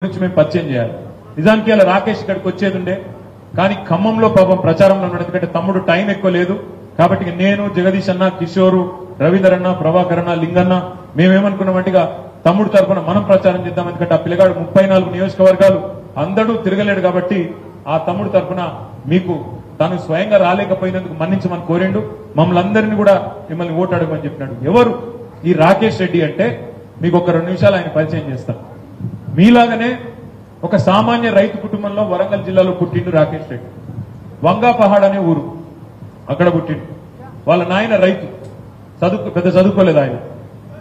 గురించి మేము పరిచయం చేయాలి. నిజానికి అలా రాకేష్ ఇక్కడికి వచ్చేది ఉండే, కానీ ఖమ్మంలో పాపం ప్రచారంలో ఉన్నాడు. ఎందుకంటే తమ్ముడు టైం ఎక్కువ లేదు కాబట్టి నేను, జగదీష్ అన్న, కిషోరు, రవీందర్ అన్న, ప్రభాకర్ అన్న, లింగన్న మేమేమనుకున్నామంటే తమ్ముడు తరఫున మనం ప్రచారం చేద్దాం. ఎందుకంటే ఆ పిల్లగాడు 34 నియోజకవర్గాలు అందరూ తిరగలేడు కాబట్టి ఆ తమ్ముడు తరఫున మీకు తాను స్వయంగా రాలేకపోయినందుకు మన్నించమని కోరిండు. మమ్మల్ని అందరినీ కూడా మిమ్మల్ని ఓటు అడగమని చెప్పినాడు. ఎవరు ఈ రాకేష్ రెడ్డి అంటే మీకు ఒక 2 నిమిషాలు ఆయన పరిచయం చేస్తాను. మీలాగనే ఒక సామాన్య రైతు కుటుంబంలో వరంగల్ జిల్లాలో పుట్టిండు రాకేష్ రెడ్డి. వంగాపహాడ్ అనే ఊరు, అక్కడ పుట్టిండు. వాళ్ళ నాయన రైతు, పెద్ద చదువుకోలేదు ఆయన.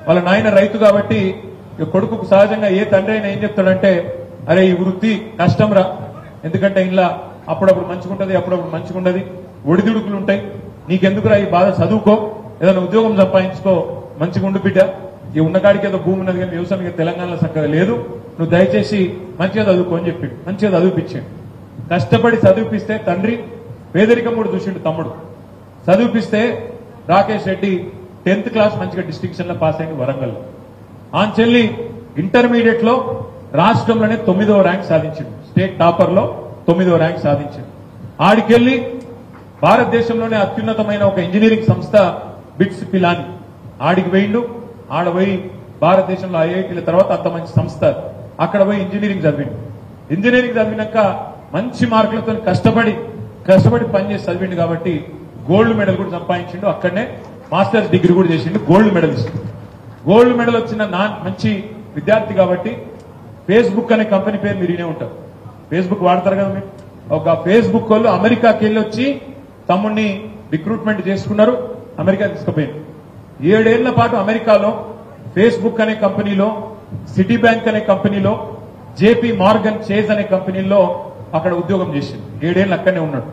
వాళ్ళ నాయన రైతు కాబట్టి కొడుకుకు సహజంగా ఏ తండ్రి అయినా ఏం చెప్తాడంటే, అరే ఈ వృత్తి కష్టం రా, ఎందుకంటే ఇలా అప్పుడప్పుడు మంచిగుంటది, అప్పుడప్పుడు మంచిగుండదు, ఒడిదుడుకులు ఉంటాయి, నీకెందుకురా ఈ బాధ, చదువుకో, ఏదైనా ఉద్యోగం సంపాదించుకో, మంచిగా ఉండు బిడ్డ, ఈ ఉన్నకాడికి ఏదో భూమి ఉన్నది కానీ వ్యవసాయం తెలంగాణలో చక్కగా లేదు, నువ్వు దయచేసి మంచిగా చదువుకో అని చెప్పిండు. మంచిగా చదివిపించాడు. కష్టపడి చదివిపిస్తే తండ్రి పేదరికం కూడా చూసిండు తమ్ముడు. చదివిపిస్తే రాకేష్ రెడ్డి 10th క్లాస్ మంచిగా డిస్టింక్షన్ లో పాస్ అయింది వరంగల్లో. ఆంచెల్లి ఇంటర్మీడియట్ లో రాష్ట్రంలోనే 9వ ర్యాంక్ సాధించిండు. స్టేట్ టాపర్ లో 9వ ర్యాంక్ సాధించిండు. ఆడికెళ్లి భారతదేశంలోనే అత్యున్నతమైన ఒక ఇంజనీరింగ్ సంస్థ బిట్స్ పిలాని ఆడికి పోయిండు. ఆడ పోయి భారతదేశంలో ఐఐటీల తర్వాత అంత మంచి సంస్థ, అక్కడ పోయి ఇంజనీరింగ్ చదివిండు. ఇంజనీరింగ్ చదివినాక మంచి మార్కులతో కష్టపడి పనిచేసి చదివిండు కాబట్టి గోల్డ్ మెడల్ కూడా సంపాదించిండు. అక్కడనే మాస్టర్స్ డిగ్రీ కూడా చేసిండు, గోల్డ్ మెడలిస్ట్. గోల్డ్ మెడల్ వచ్చిన మంచి విద్యార్థి కాబట్టి ఫేస్బుక్ అనే కంపెనీ పేరు మీరు వినే ఉంటారు. ఫేస్బుక్ వాడతారు కదా మీరు. ఒక ఫేస్బుక్ వాళ్ళు అమెరికాకి వెళ్ళి వచ్చి తమ్ముడిని రిక్రూట్మెంట్ చేసుకున్నారు, అమెరికా తీసుకుపోయింది. 7 ఏళ్ల పాటు అమెరికాలో ఫేస్బుక్ అనే కంపెనీలో, సిటీ బ్యాంక్ అనే కంపెనీలో, జేపీ మార్గన్ చేజ్ అనే కంపెనీలో అక్కడ ఉద్యోగం చేసింది. 7 ఏళ్ళు అక్కడనే ఉన్నాడు.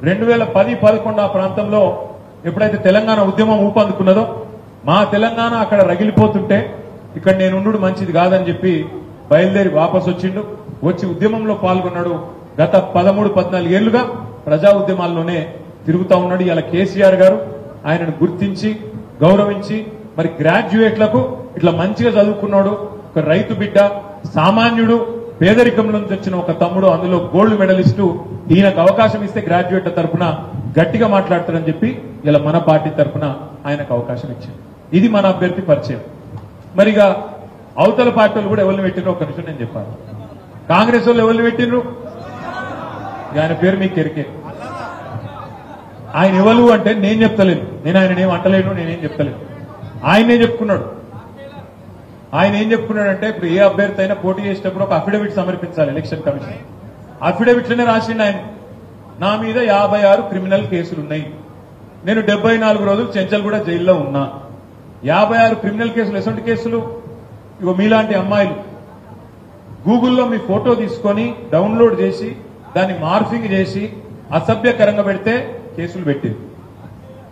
2010-11 ఆ ప్రాంతంలో ఎప్పుడైతే తెలంగాణ ఉద్యమం ఊపందుకున్నదో, మా తెలంగాణ అక్కడ రగిలిపోతుంటే ఇక్కడ నేను ఉండు మంచిది కాదని చెప్పి బయలుదేరి వాపసు వచ్చిండు. వచ్చి ఉద్యమంలో పాల్గొన్నాడు. గత 13-14 ఏళ్లుగా ప్రజా ఉద్యమాల్లోనే తిరుగుతా ఉన్నాడు. ఇలా కేసీఆర్ గారు ఆయనను గుర్తించి గౌరవించి మరి గ్రాడ్యుయేట్లకు ఇట్లా మంచిగా చదువుకున్నాడు, ఒక రైతు బిడ్డ, సామాన్యుడు, పేదరికం నుంచి వచ్చిన ఒక తమ్ముడు, అందులో గోల్డ్ మెడలిస్టు, ఈయనకు అవకాశం ఇస్తే గ్రాడ్యుయేట్ల తరఫున గట్టిగా మాట్లాడతారని చెప్పి ఇలా మన పార్టీ తరఫున ఆయనకు అవకాశం ఇచ్చింది. ఇది మన అభ్యర్థి పరిచయం. మరిగా అవతల పార్టీలు కూడా ఎవరిని పెట్టినో ఒక నిమిషం నేను చెప్పాను. కాంగ్రెస్ వాళ్ళు ఎవరిని పెట్టినరు, ఆయన పేరు మీకు ఎరికే. ఆయన ఎవరు అంటే నేను చెప్తలేను, నేను ఆయన ఏం అంటలేను, నేనేం చెప్తలేను, ఆయనే చెప్పుకున్నాడు. ఆయన ఏం చెప్పుకున్నాడంటే, ఇప్పుడు ఏ అభ్యర్థి అయినా పోటీ చేసేటప్పుడు ఒక అఫిడవిట్ సమర్పించాలి ఎలక్షన్ కమిషన్. అఫిడవిట్ లోనే రాసిండు ఆయన, నా మీద 56 క్రిమినల్ కేసులు ఉన్నాయి, నేను 74 రోజులు చెంచల్గూడ జైల్లో ఉన్నా. 56 క్రిమినల్ కేసులు. ఎటువంటి కేసులు? ఇగో మీలాంటి అమ్మాయిలు గూగుల్లో మీ ఫోటో తీసుకొని డౌన్లోడ్ చేసి దాన్ని మార్ఫింగ్ చేసి అసభ్యకరంగా పెడితే కేసులు పెట్టింది.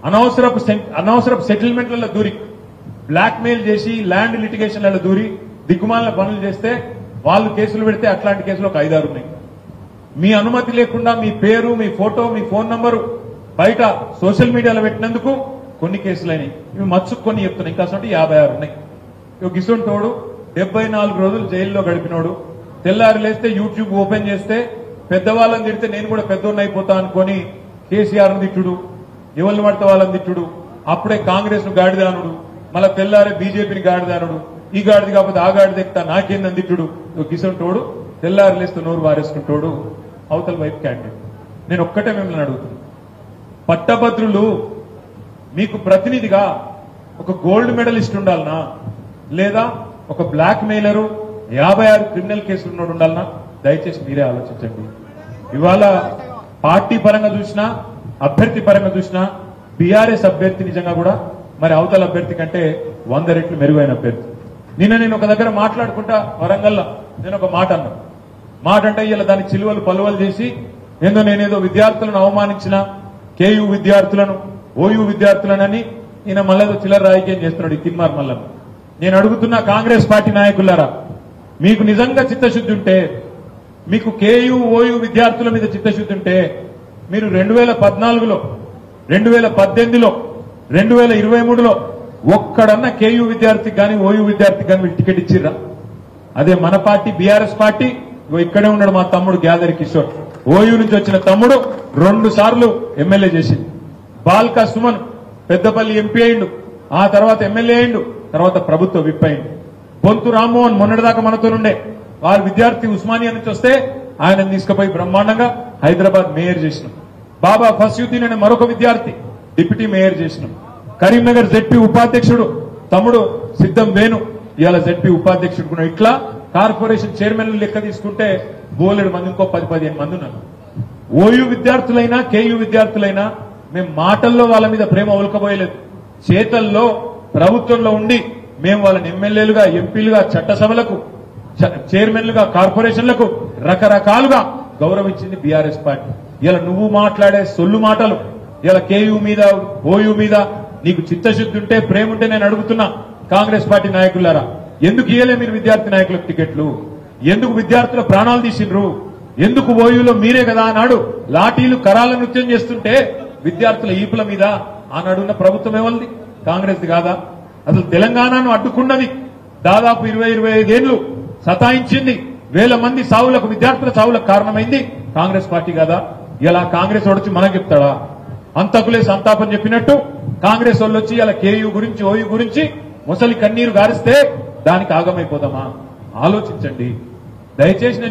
అనవసరపు సెటిల్మెంట్లలో దూరి, బ్లాక్ మెయిల్ చేసి ల్యాండ్ లిటిగేషన్లలో దూరి దిగ్గుమాల పనులు చేస్తే వాళ్ళు కేసులు పెడితే అట్లాంటి కేసులు ఒక 5-6 ఉన్నాయి. మీ అనుమతి లేకుండా మీ పేరు, మీ ఫోటో, మీ ఫోన్ నంబరు బయట సోషల్ మీడియాలో పెట్టినందుకు కొన్ని కేసులైనాయి. ఇవి మచ్చుకు కొన్ని చెప్తున్నాయి, ఇంకా అసలు 56 ఉన్నాయి. గిసొంటోడు 74 రోజులు జైల్లో గడిపినోడు, తెల్లారి లేస్తే యూట్యూబ్ ఓపెన్ చేస్తే పెద్దవాళ్ళని తిడితే నేను కూడా పెద్దోడిని అయిపోతా అనుకొని కేసీఆర్ను తిట్టుడు, ఎవరిని పడితే వాళ్ళని తిట్టుడు, అప్పుడే కాంగ్రెస్ ను గాడిదానుడు, మళ్ళా తెల్లారే బీజేపీని గాడిదానుడు, ఈ గాడిది కాకపోతే ఆ గాడిద ఎక్కుతా నాకేందని తిట్టుడు. గిసొంటోడు తెల్లారి లేస్తే నోరు వారేసుకుంటోడు అవతల వైపు క్యాండిడేట్. నేను ఒక్కటే మిమ్మల్ని అడుగుతున్నాను, పట్టభద్రులు మీకు ప్రతినిధిగా ఒక గోల్డ్ మెడలిస్ట్ ఉండాలనా, లేదా ఒక బ్లాక్ మెయిలరు 56 క్రిమినల్ కేసులు ఉన్నోడు ఉండాలనా? దయచేసి మీరే ఆలోచించండి. ఇవాళ పార్టీ పరంగా చూసినా, అభ్యర్థి పరంగా చూసినా బీఆర్ఎస్ అభ్యర్థి నిజంగా కూడా మరి అవతల అభ్యర్థి కంటే 100 రెట్లు మెరుగైన అభ్యర్థి. నిన్న నేను ఒక దగ్గర మాట్లాడుకుంటా వరంగల్లో నేను ఒక మాట అన్నా. మాట అంటే ఇలా దాని చిలువలు పలువలు చేసి నేనేదో విద్యార్థులను అవమానించిన, కేయూ విద్యార్థులను, ఓయూ విద్యార్థులనని ఈయన మళ్ళీ చిల్లర రాజకీయం చేస్తున్నాడు ఈ తిన్మార్ మల్లన్న. నేను అడుగుతున్న కాంగ్రెస్ పార్టీ నాయకులారా, మీకు నిజంగా చిత్తశుద్ధి ఉంటే, మీకు కేయూ ఓయూ విద్యార్థుల మీద చిత్తశుద్ధి ఉంటే మీరు 2014లో, 2018లో, 2023లో ఒక్కడన్నా కేయూ విద్యార్థికి కానీ ఓయూ విద్యార్థికి కానీ మీరు టికెట్ ఇచ్చిర్రా? అదే మన పార్టీ బీఆర్ఎస్ పార్టీ ఇక్కడే ఉన్నాడు మా తమ్ముడు గ్యాదరి కిషోర్. ఓయూ నుంచి వచ్చిన తమ్ముడు 2 సార్లు ఎమ్మెల్యే చేసింది. బాల్కా సుమన్ పెద్దపల్లి ఎంపీ అయిండు, ఆ తర్వాత ఎమ్మెల్యే అయిండు, తర్వాత ప్రభుత్వ విప్ అయిండు. పొంతు రామ్మోహన్ మొన్నటిదాకా మనతోనుండే, వారు విద్యార్థి ఉస్మానియా నుంచి వస్తే ఆయన తీసుకుపోయి బ్రహ్మాండంగా హైదరాబాద్ మేయర్ చేసినాం. బాబా ఫస్యుద్దీన్ అనే మరొక విద్యార్థి డిప్యూటీ మేయర్ చేసినాం. కరీంనగర్ జెడ్పీ ఉపాధ్యక్షుడు తమ్ముడు సిద్ధం వేణు ఇవాళ జెడ్పీ ఉపాధ్యక్షుడు. ఇట్లా కార్పొరేషన్ చైర్మన్లు లెక్క తీసుకుంటే బోలెడు మంది, ఇంకో 10-15 మంది ఉన్నారు. ఓయూ విద్యార్థులైనా కేయూ విద్యార్థులైనా మేము మాటల్లో వాళ్ళ మీద ప్రేమ ఒలకబోయలేదు. చేతల్లో ప్రభుత్వంలో ఉండి మేము వాళ్ళని ఎమ్మెల్యేలుగా, ఎంపీలుగా, చట్టసభలకు చైర్మన్లుగా, కార్పొరేషన్లకు రకరకాలుగా గౌరవించింది బీఆర్ఎస్ పార్టీ. ఇలా నువ్వు మాట్లాడే సొల్లు మాటలు, ఇలా కేయూ మీద, ఓయూ మీద నీకు చిత్తశుద్ధి ఉంటే, ప్రేమ ఉంటే నేను అడుగుతున్నా కాంగ్రెస్ పార్టీ నాయకులారా, ఎందుకు ఇయ్యలే మీరు విద్యార్థి నాయకులకు టికెట్లు? ఎందుకు విద్యార్థుల ప్రాణాలు తీసిండ్రు? ఎందుకు ఓయూలో మీరే కదా ఆనాడు లాఠీలు కరాల నృత్యం చేస్తుంటే విద్యార్థుల ఈపుల మీద ఆనాడున్న ప్రభుత్వం ఎవరిది? కాంగ్రెస్ది కాదా? అసలు తెలంగాణను అడ్డుకున్నది దాదాపు 20-25 ఏళ్లు సతాయించింది, వేల మంది సావులకు, విద్యార్థుల సావులకు కారణమైంది కాంగ్రెస్ పార్టీ కాదా? ఇలా కాంగ్రెస్ వచ్చి మనకు చెప్తాడా? అంతకులే సంతాపం చెప్పినట్టు కాంగ్రెస్ వాళ్ళు వచ్చి ఇలా కేయూ గురించి, ఓయూ గురించి ముసలి కన్నీరు గారిస్తే దానికి ఆగమైపోదామా? ఆలోచించండి దయచేసి.